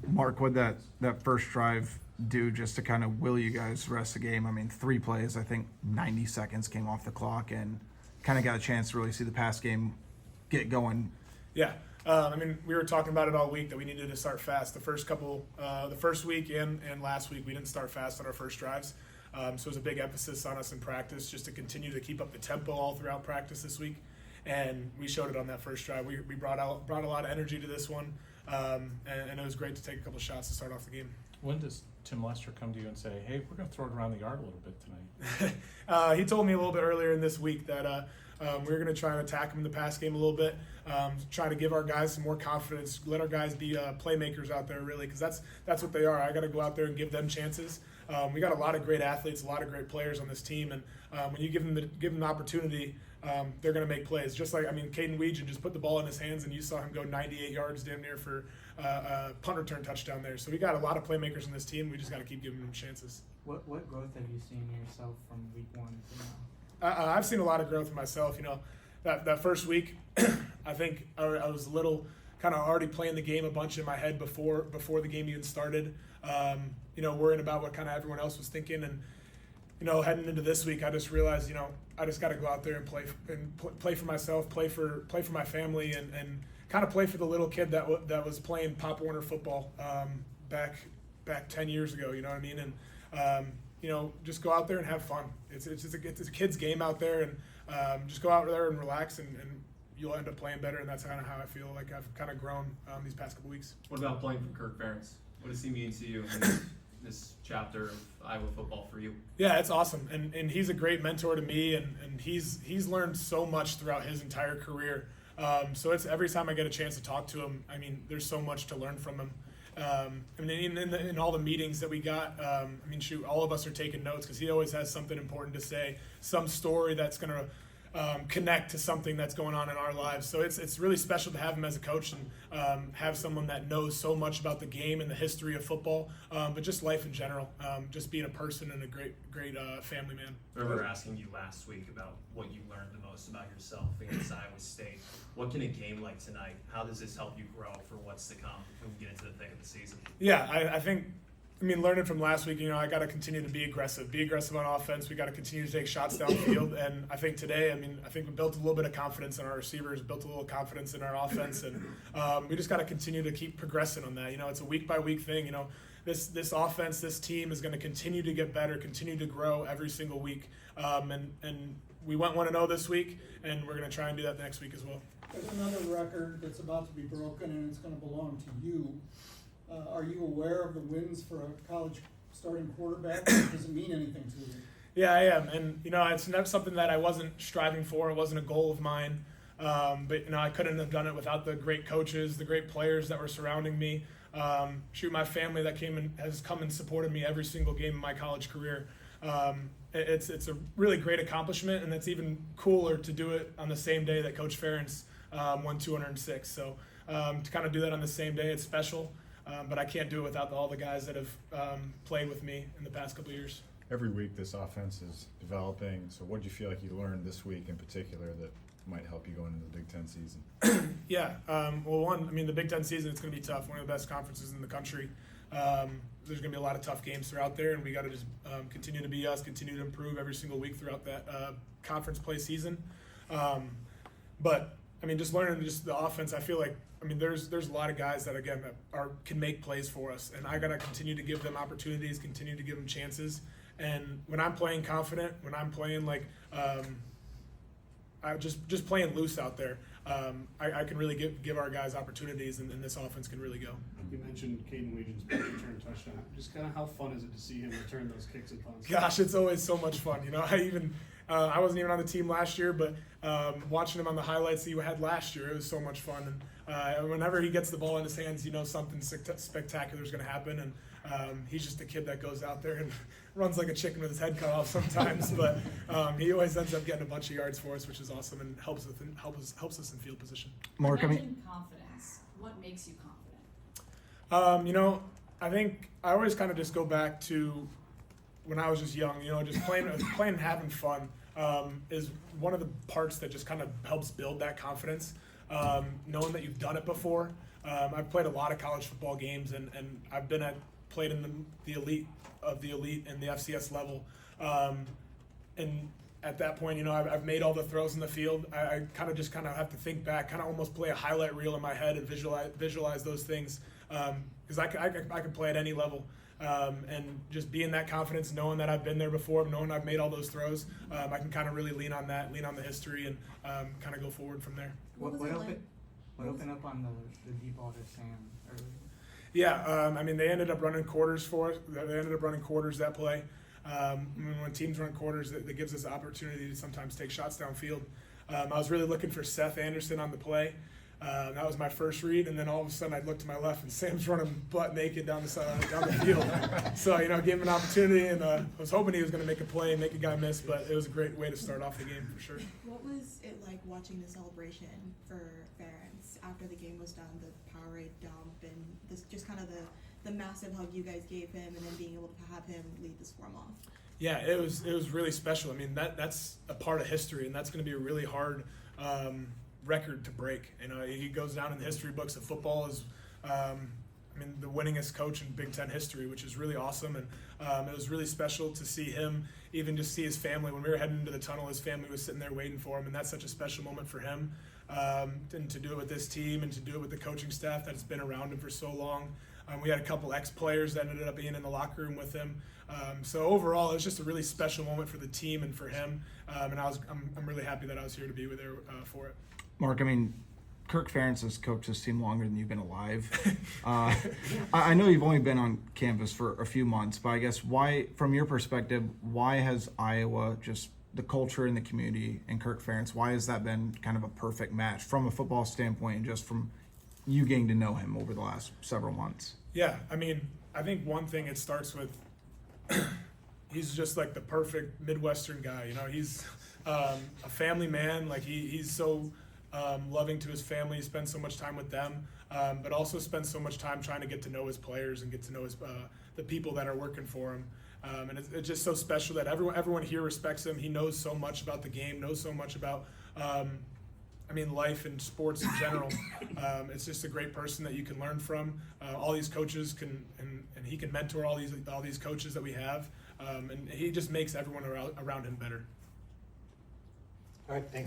Mark, what that first drive do just to kind of will you guys the rest of the game? I mean, 3 plays, I think 90 seconds came off the clock, and kind of got a chance to really see the pass game get going. Yeah. I mean, we were talking about it all week that we needed to start fast. The first week and last week, we didn't start fast on our first drives. So it was a big emphasis on us in practice just to continue to keep up the tempo all throughout practice this week. And we showed it on that first drive. We brought a lot of energy to this one, and it was great to take a couple shots to start off the game. When does Tim Lester come to you and say, hey, we're going to throw it around the yard a little bit tonight? He told me a little bit earlier in this week that we were going to try and attack him in the pass game a little bit, try to give our guys some more confidence, let our guys be playmakers out there, really, because that's what they are. I got to go out there and give them chances. We got a lot of great athletes, a lot of great players on this team, and when you give them the opportunity, they're going to make plays. Just like, Kaden Wetjen just put the ball in his hands, and you saw him go 98 yards damn near for a punt return touchdown there. So we got a lot of playmakers on this team. We just got to keep giving them chances. What growth have you seen in yourself from week 1 to now? I've seen a lot of growth in myself. That first week, I think I was a little kind of already playing the game a bunch in my head before the game even started. Worrying about what kind of everyone else was thinking, and heading into this week, I just realized I just got to go out there and play for myself, play for my family, and kind of play for the little kid that was playing Pop Warner football back 10 years ago. You know what I mean? And just go out there and have fun. It's a kid's game out there, and just go out there and relax, and you'll end up playing better. And that's kind of how I feel like I've kind of grown these past couple weeks. What about playing for Kirk Ferentz? What does he mean to you in this chapter of Iowa football for you? Yeah, it's awesome, and he's a great mentor to me, and he's learned so much throughout his entire career. So it's every time I get a chance to talk to him, there's so much to learn from him. In all the meetings that we got, all of us are taking notes because he always has something important to say, some story that's going to connect to something that's going on in our lives. So it's really special to have him as a coach and have someone that knows so much about the game and the history of football, but just life in general, just being a person and a great family man. I remember asking you last week about what you learned the most about yourself against Iowa State. What can a game like tonight, how does this help you grow for what's to come when we get into the thick of the season? Yeah, I think learning from last week, I got to continue to be aggressive on offense. We got to continue to take shots downfield. And I think today, I think we built a little bit of confidence in our receivers, built a little confidence in our offense. And we just got to continue to keep progressing on that. It's a week-by-week thing. This offense, this team is going to continue to get better, continue to grow every single week. And we went 1-0 this week, and we're going to try and do that next week as well. There's another record that's about to be broken, and it's going to belong to you. Are you aware of the wins for a college starting quarterback? Does it mean anything to you? Yeah, I am. And, it's never something that I wasn't striving for. It wasn't a goal of mine. But, I couldn't have done it without the great coaches, the great players that were surrounding me. My family that has come and supported me every single game of my college career. It's a really great accomplishment, and it's even cooler to do it on the same day that Coach Ferentz won 206. So to kind of do that on the same day, it's special. But I can't do it without all the guys that have played with me in the past couple of years. Every week this offense is developing. So what did you feel like you learned this week in particular that might help you going into the Big Ten season? Yeah. The Big Ten season, it's going to be tough. One of the best conferences in the country. There's going to be a lot of tough games throughout there, and we got to just continue to be us, continue to improve every single week throughout that conference play season. But just learning just the offense, I feel like there's a lot of guys that again can make plays for us, and I got to continue to give them opportunities, continue to give them chances. And when I'm playing confident, when I'm playing I just playing loose out there, I can really give our guys opportunities, and this offense can really go. You mentioned Kaden Wetjen's return touchdown. Just kind of how fun is it to see him return those kicks and punts? Gosh, it's always so much fun. I wasn't even on the team last year, but watching him on the highlights he had last year, it was so much fun. And whenever he gets the ball in his hands, something spectacular is going to happen. And he's just a kid that goes out there and runs like a chicken with his head cut off sometimes. But he always ends up getting a bunch of yards for us, which is awesome and helps us in field position. Mark, confidence. What makes you confident? I think I always kind of just go back to when I was just young. Just playing and having fun is one of the parts that just kind of helps build that confidence. Knowing that you've done it before, I've played a lot of college football games, and I've played in the elite of the elite and the FCS level. And at that point, you know, I've made all the throws in the field. I kind of have to think back, kind of almost play a highlight reel in my head and visualize those things, because I can play at any level. And just being that confidence, knowing that I've been there before, knowing I've made all those throws, I can kind of really lean on the history, and kind of go forward from there. What opened up on the deep ball to Sam earlier? Yeah, I mean, they ended up running quarters for us. They ended up running quarters that play. When teams run quarters, that gives us the opportunity to sometimes take shots downfield. I was really looking for Seth Anderson on the play. That was my first read, and then all of a sudden I looked to my left, and Sam's running butt naked down the field. So, you know, gave him an opportunity, and I was hoping he was going to make a play and make a guy miss, but it was a great way to start off the game for sure. What was it like watching the celebration for Ferentz after the game was done, the Powerade dump, and this just kind of the massive hug you guys gave him, and then being able to have him lead this form off? Yeah, it was really special. I mean, that's a part of history, and that's going to be a really hard record to break. You know, he goes down in the history books of football as the winningest coach in Big Ten history, which is really awesome. And it was really special to see him, even just see his family. When we were heading into the tunnel, his family was sitting there waiting for him, and that's such a special moment for him. And to do it with this team, and to do it with the coaching staff that's been around him for so long. We had a couple ex-players that ended up being in the locker room with him. So overall, it was just a really special moment for the team and for him. And I'm really happy that I was here to be there for it. Mark, I mean, Kirk Ferentz has coached this team longer than you've been alive. I know you've only been on campus for a few months, but I guess why, from your perspective, why has Iowa, just the culture in the community, and Kirk Ferentz, why has that been kind of a perfect match from a football standpoint, and just from you getting to know him over the last several months? Yeah, I mean, I think one thing, it starts with he's just like the perfect Midwestern guy. You know, he's a family man. Like he's so loving to his family. He spends so much time with them, but also spends so much time trying to get to know his players and get to know the people that are working for him. And it's just so special that everyone here respects him. He knows so much about the game, knows so much about life and sports in general. It's just a great person that you can learn from. All these coaches and he can mentor all these coaches that we have, and he just makes everyone around him better. All right, thanks.